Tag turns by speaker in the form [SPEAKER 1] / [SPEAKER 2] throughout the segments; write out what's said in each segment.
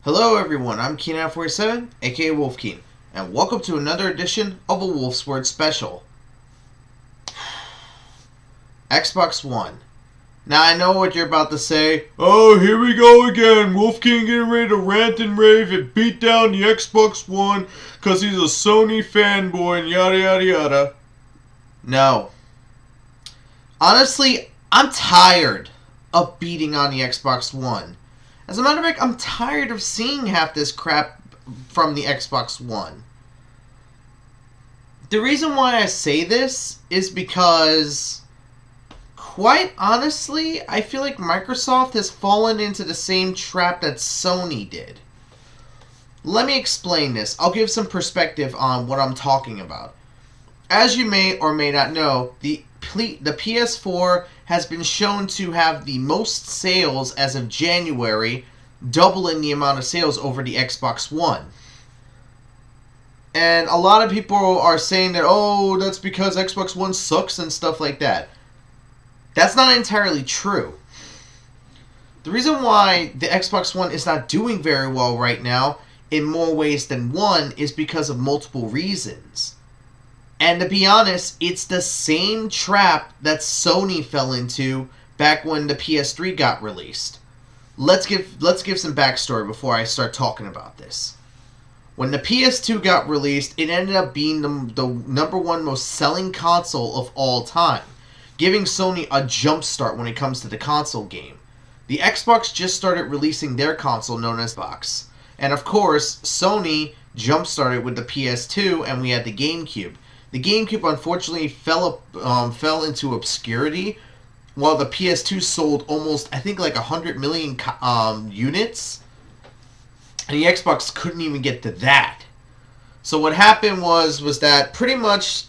[SPEAKER 1] Hello everyone, I'm Keen47, aka Wolfkeen, and welcome to another edition of a Wolf's Word Special. Xbox One. Now I know what you're about to say. Oh, here we go again. Wolfkeen getting ready to rant and rave and beat down the Xbox One because he's a Sony fanboy and yada yada yada. No. Honestly, I'm tired of beating on the Xbox One. As a matter of fact, I'm tired of seeing half this crap from the Xbox One. The reason why I say this is because, quite honestly, I feel like Microsoft has fallen into the same trap that Sony did. Let me explain this. I'll give some perspective on what I'm talking about. As you may or may not know, the PS4 has been shown to have the most sales as of January, doubling the amount of sales over the Xbox One. And a lot of people are saying that, oh, that's because Xbox One sucks and stuff like that. That's not entirely true. The reason why the Xbox One is not doing very well right now, in more ways than one, is because of multiple reasons. And to be honest, it's the same trap that Sony fell into back when the PS3 got released. Let's give some backstory before I start talking about this. When the PS2 got released, it ended up being the number one most selling console of all time, giving Sony a jump start when it comes to the console game. The Xbox just started releasing their console known as Xbox. And of course, Sony jump started with the PS2 and we had the GameCube. The GameCube unfortunately fell into obscurity, while the PS2 sold almost, I think, like 100 million units, and the Xbox couldn't even get to that. So what happened was that pretty much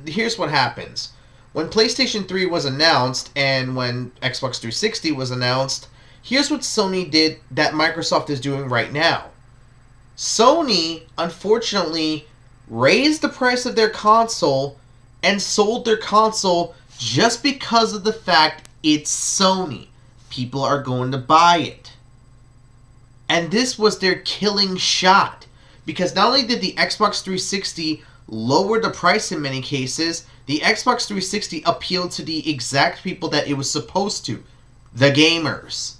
[SPEAKER 1] here's what happens. When PlayStation 3 was announced and when Xbox 360 was announced, here's what Sony did that Microsoft is doing right now. Sony, unfortunately, raised the price of their console and sold their console just because of the fact it's Sony. People are going to buy it. And this was their killing shot. Because not only did the Xbox 360 lower the price in many cases, the Xbox 360 appealed to the exact people that it was supposed to. The gamers.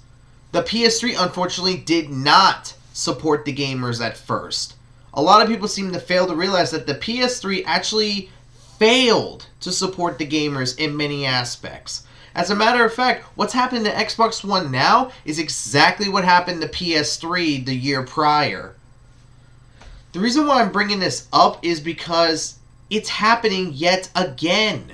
[SPEAKER 1] The PS3 unfortunately did not support the gamers at first. A lot of people seem to fail to realize that the PS3 actually failed to support the gamers in many aspects. As a matter of fact, what's happened to Xbox One now is exactly what happened to PS3 the year prior. The reason why I'm bringing this up is because it's happening yet again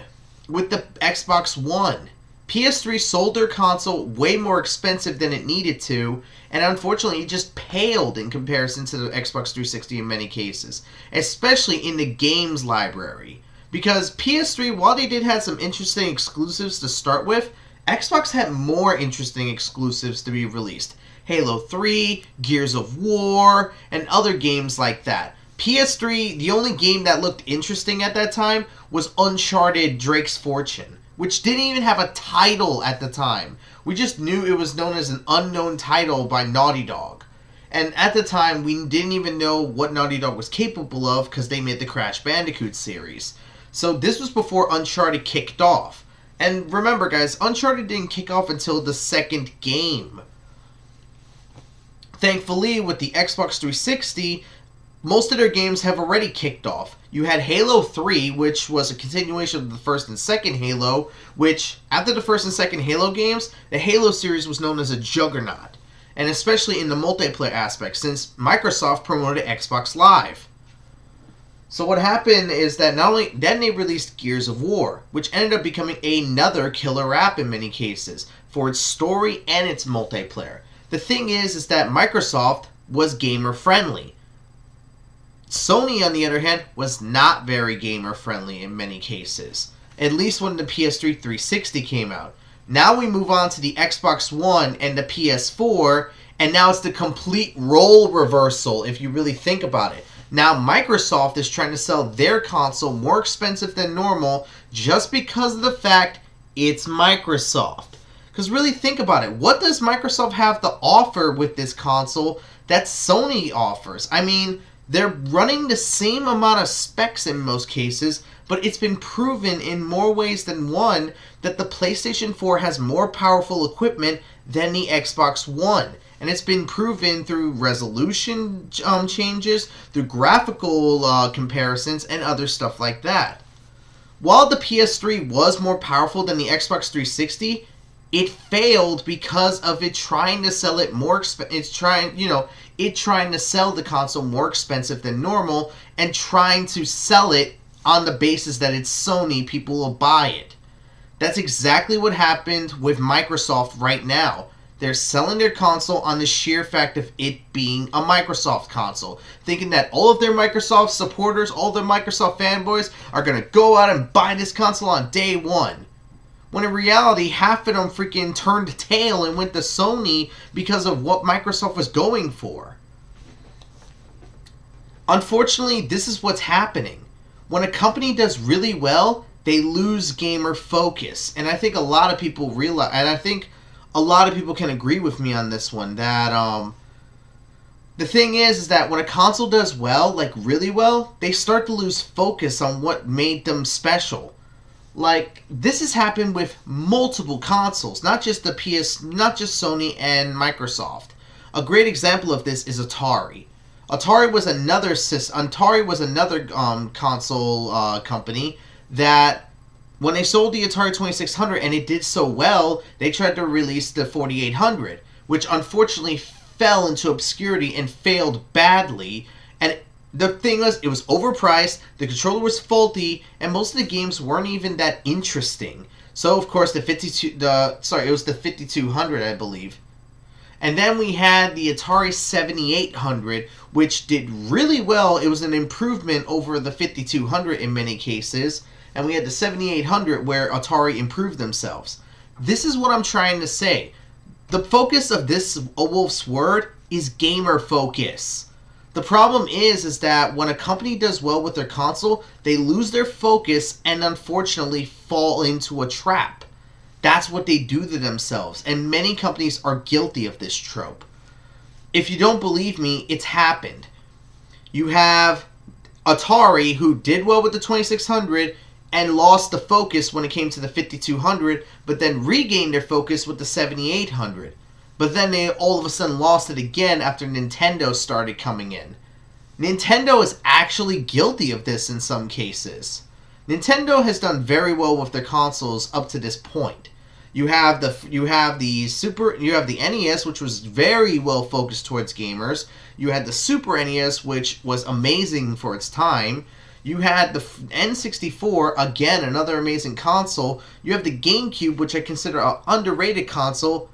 [SPEAKER 1] with the Xbox One. PS3 sold their console way more expensive than it needed to, and unfortunately it just paled in comparison to the Xbox 360 in many cases, especially in the games library. Because PS3, while they did have some interesting exclusives to start with, Xbox had more interesting exclusives to be released. Halo 3, Gears of War, and other games like that. PS3, the only game that looked interesting at that time was Uncharted Drake's Fortune, which didn't even have a title at the time. We just knew it was known as an unknown title by Naughty Dog. And at the time, we didn't even know what Naughty Dog was capable of because they made the Crash Bandicoot series. So this was before Uncharted kicked off. And remember, guys, Uncharted didn't kick off until the second game. Thankfully, with the Xbox 360, most of their games have already kicked off. You had Halo 3, which was a continuation of the first and second Halo, which, after the first and second Halo games, the Halo series was known as a juggernaut, and especially in the multiplayer aspect, since Microsoft promoted Xbox Live. So what happened is that not only then they released Gears of War, which ended up becoming another killer app in many cases, for its story and its multiplayer. The thing is that Microsoft was gamer-friendly. Sony, on the other hand, was not very gamer-friendly in many cases. At least when the PS3 360 came out. Now we move on to the Xbox One and the PS4, and now it's the complete role reversal if you really think about it. Now Microsoft is trying to sell their console more expensive than normal just because of the fact it's Microsoft. Because really think about it. What does Microsoft have to offer with this console that Sony offers. I mean, they're running the same amount of specs in most cases, but it's been proven in more ways than one that the PlayStation 4 has more powerful equipment than the Xbox One. And it's been proven through resolution changes, through graphical comparisons, and other stuff like that. While the PS3 was more powerful than the Xbox 360, it failed because of it trying to sell it more it trying to sell the console more expensive than normal and trying to sell it on the basis that it's Sony, people will buy it. That's exactly what happened with Microsoft right now. They're selling their console on the sheer fact of it being a Microsoft console, thinking that all of their Microsoft supporters, all their Microsoft fanboys are going to go out and buy this console on day one. When in reality, half of them freaking turned tail and went to Sony because of what Microsoft was going for. Unfortunately, this is what's happening. When a company does really well, they lose gamer focus. And I think a lot of people realize, and I think a lot of people can agree with me on this one, that the thing is that when a console does well, like really well, they start to lose focus on what made them special. Like, this has happened with multiple consoles, not just Sony and Microsoft. A great example of this is Atari. Atari was another console company that, when they sold the Atari 2600 and it did so well, they tried to release the 4800, which unfortunately fell into obscurity and failed badly. And the thing was, it was overpriced, the controller was faulty, and most of the games weren't even that interesting. So, of course, it was the 5200, I believe. And then we had the Atari 7800, which did really well. It was an improvement over the 5200 in many cases. And we had the 7800 where Atari improved themselves. This is what I'm trying to say. The focus of this A Wolf's Word is gamer focus. The problem is that when a company does well with their console, they lose their focus and unfortunately fall into a trap. That's what they do to themselves, and many companies are guilty of this trope. If you don't believe me, it's happened. You have Atari, who did well with the 2600 and lost the focus when it came to the 5200, but then regained their focus with the 7800. But then they all of a sudden lost it again after Nintendo started coming in. Nintendo is actually guilty of this in some cases. Nintendo has done very well with their consoles up to this point. You have the NES, which was very well focused towards gamers. You had the Super NES, which was amazing for its time. You had the N64, again, another amazing console. You have the GameCube, which I consider an underrated console.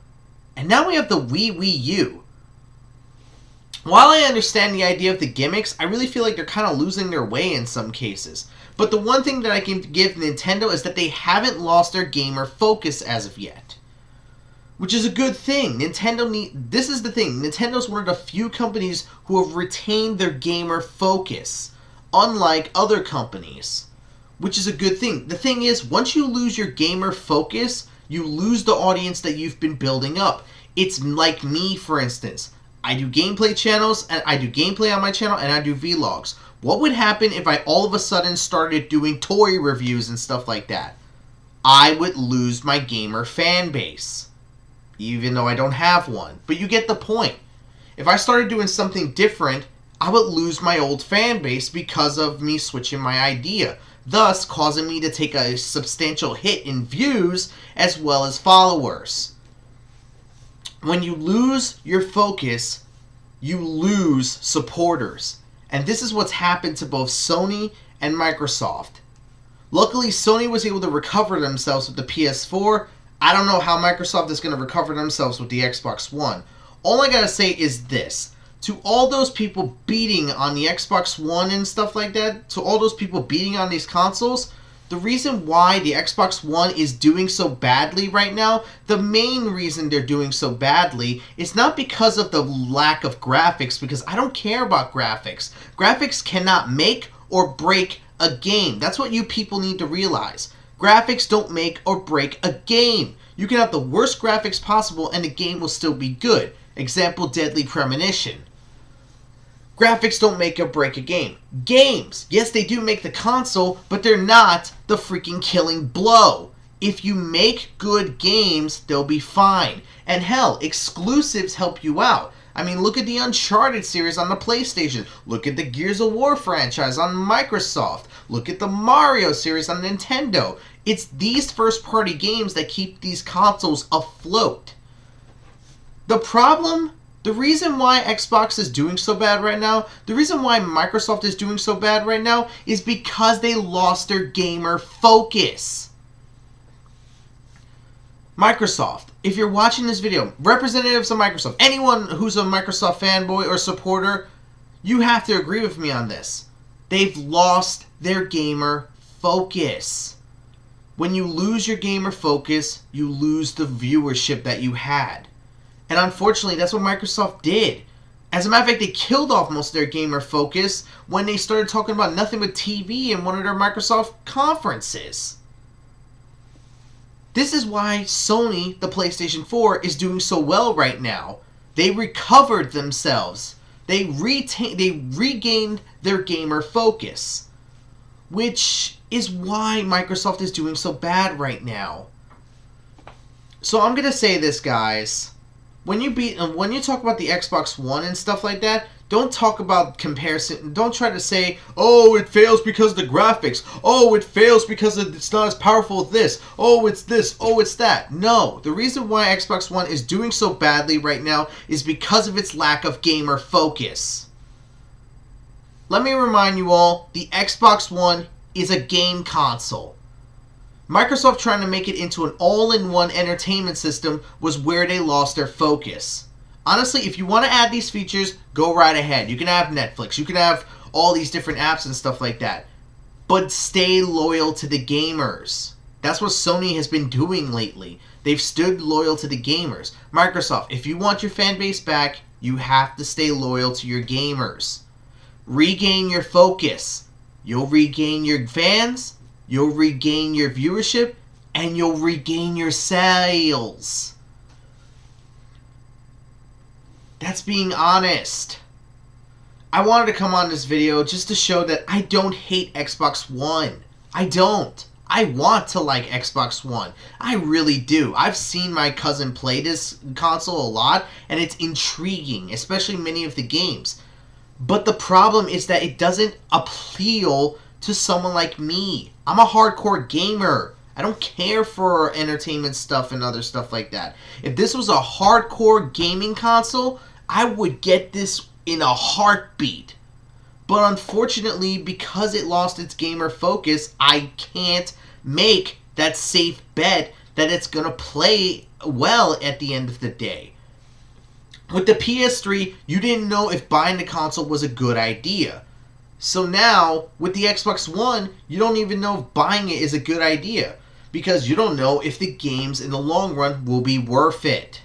[SPEAKER 1] And now we have the Wii U. While I understand the idea of the gimmicks, I really feel like they're kind of losing their way in some cases. But the one thing that I can give Nintendo is that they haven't lost their gamer focus as of yet. Which is a good thing. This is the thing. Nintendo's one of the few companies who have retained their gamer focus, unlike other companies. Which is a good thing. The thing is, once you lose your gamer focus, you lose the audience that you've been building up. It's like me, for instance. I do gameplay channels, and I do gameplay on my channel, and I do vlogs. What would happen if I all of a sudden started doing toy reviews and stuff like that? I would lose my gamer fan base. Even though I don't have one. But you get the point. If I started doing something different, I would lose my old fan base because of me switching my idea, thus causing me to take a substantial hit in views as well as followers. When you lose your focus, you lose supporters. And this is what's happened to both Sony and Microsoft. Luckily, Sony was able to recover themselves with the PS4. I don't know how Microsoft is going to recover themselves with the Xbox One. All I gotta say is this. To all those people beating on the Xbox One and stuff like that, to all those people beating on these consoles, the reason why the Xbox One is doing so badly right now, the main reason they're doing so badly is not because of the lack of graphics, because I don't care about graphics. Graphics cannot make or break a game. That's what you people need to realize. Graphics don't make or break a game. You can have the worst graphics possible and the game will still be good. Example, Deadly Premonition. Graphics don't make or break a game. Games, yes, they do make the console, but they're not the freaking killing blow. If you make good games, they'll be fine. And hell, exclusives help you out. I mean, look at the Uncharted series on the PlayStation. Look at the Gears of War franchise on Microsoft. Look at the Mario series on Nintendo. It's these first-party games that keep these consoles afloat. The reason why Xbox is doing so bad right now, the reason why Microsoft is doing so bad right now, is because they lost their gamer focus. Microsoft, if you're watching this video, representatives of Microsoft, anyone who's a Microsoft fanboy or supporter, you have to agree with me on this. They've lost their gamer focus. When you lose your gamer focus, you lose the viewership that you had. And unfortunately, that's what Microsoft did. As a matter of fact, they killed off most of their gamer focus when they started talking about nothing but TV in one of their Microsoft conferences. This is why Sony, the PlayStation 4, is doing so well right now. They recovered themselves. They regained their gamer focus. Which is why Microsoft is doing so bad right now. So I'm going to say this, guys. When you talk about the Xbox One and stuff like that, don't talk about comparison. Don't try to say, oh, it fails because of the graphics. Oh, it fails because it's not as powerful as this. Oh, it's this. Oh, it's that. No. The reason why Xbox One is doing so badly right now is because of its lack of gamer focus. Let me remind you all, the Xbox One is a game console. Microsoft trying to make it into an all-in-one entertainment system was where they lost their focus. Honestly, if you want to add these features, go right ahead. You can have Netflix. You can have all these different apps and stuff like that. But stay loyal to the gamers. That's what Sony has been doing lately. They've stood loyal to the gamers. Microsoft, if you want your fan base back, you have to stay loyal to your gamers. Regain your focus. You'll regain your fans, you'll regain your viewership, and you'll regain your sales. That's being honest. I wanted to come on this video just to show that I don't hate Xbox One. I don't. I want to like Xbox One. I really do. I've seen my cousin play this console a lot, and it's intriguing, especially many of the games. But the problem is that it doesn't appeal to someone like me. I'm a hardcore gamer. I don't care for entertainment stuff and other stuff like that. If this was a hardcore gaming console, I would get this in a heartbeat. But unfortunately, because it lost its gamer focus, I can't make that safe bet that it's going to play well at the end of the day. With the PS3, you didn't know if buying the console was a good idea. So now, with the Xbox One, you don't even know if buying it is a good idea. Because you don't know if the games in the long run will be worth it.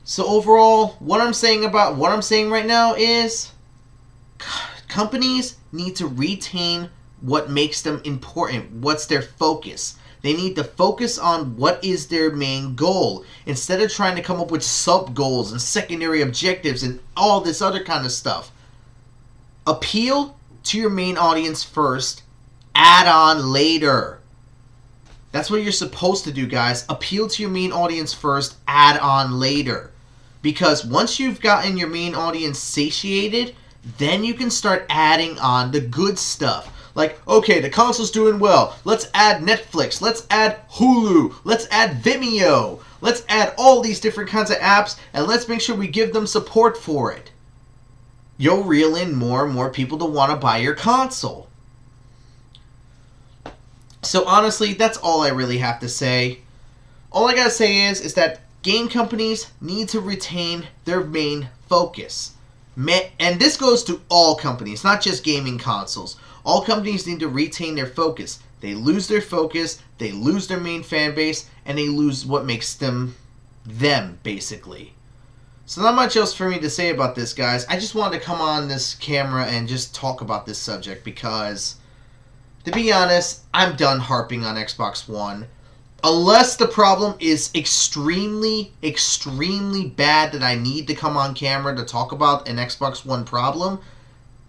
[SPEAKER 1] So overall, what I'm saying right now is companies need to retain what makes them important. What's their focus? They need to focus on what is their main goal instead of trying to come up with sub-goals and secondary objectives and all this other kind of stuff. Appeal to your main audience first, add on later. That's what you're supposed to do, guys. Appeal to your main audience first, add on later. Because once you've gotten your main audience satiated, then you can start adding on the good stuff. Like, okay, the console's doing well. Let's add Netflix. Let's add Hulu. Let's add Vimeo. Let's add all these different kinds of apps, and let's make sure we give them support for it. You'll reel in more and more people to want to buy your console. So honestly, that's all I really have to say. All I gotta say is that game companies need to retain their main focus. And this goes to all companies, not just gaming consoles. All companies need to retain their focus. They lose their focus, they lose their main fan base, and they lose what makes them, basically. So not much else for me to say about this, guys. I just wanted to come on this camera and just talk about this subject because, to be honest, I'm done harping on Xbox One. Unless the problem is extremely, extremely bad that I need to come on camera to talk about an Xbox One problem,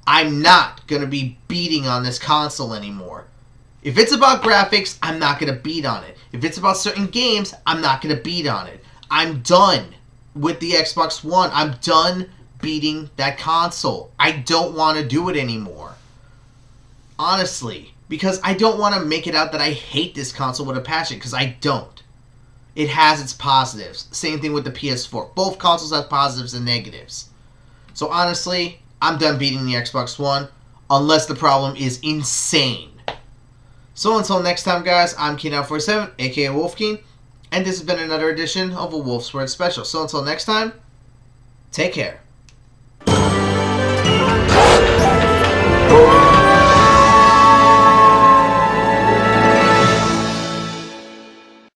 [SPEAKER 1] I'm not going to be beating on this console anymore. If it's about graphics, I'm not going to beat on it. If it's about certain games, I'm not going to beat on it. I'm done with the Xbox One. I'm done beating that console. I don't want to do it anymore. Honestly. Because I don't want to make it out that I hate this console with a passion, because I don't. It has its positives. Same thing with the PS4. Both consoles have positives and negatives. So honestly, I'm done beating the Xbox One, unless the problem is insane. So until next time, guys, I'm Keen947, aka Wolfkeen, and this has been another edition of a Wolf's Word Special. So until next time, take care.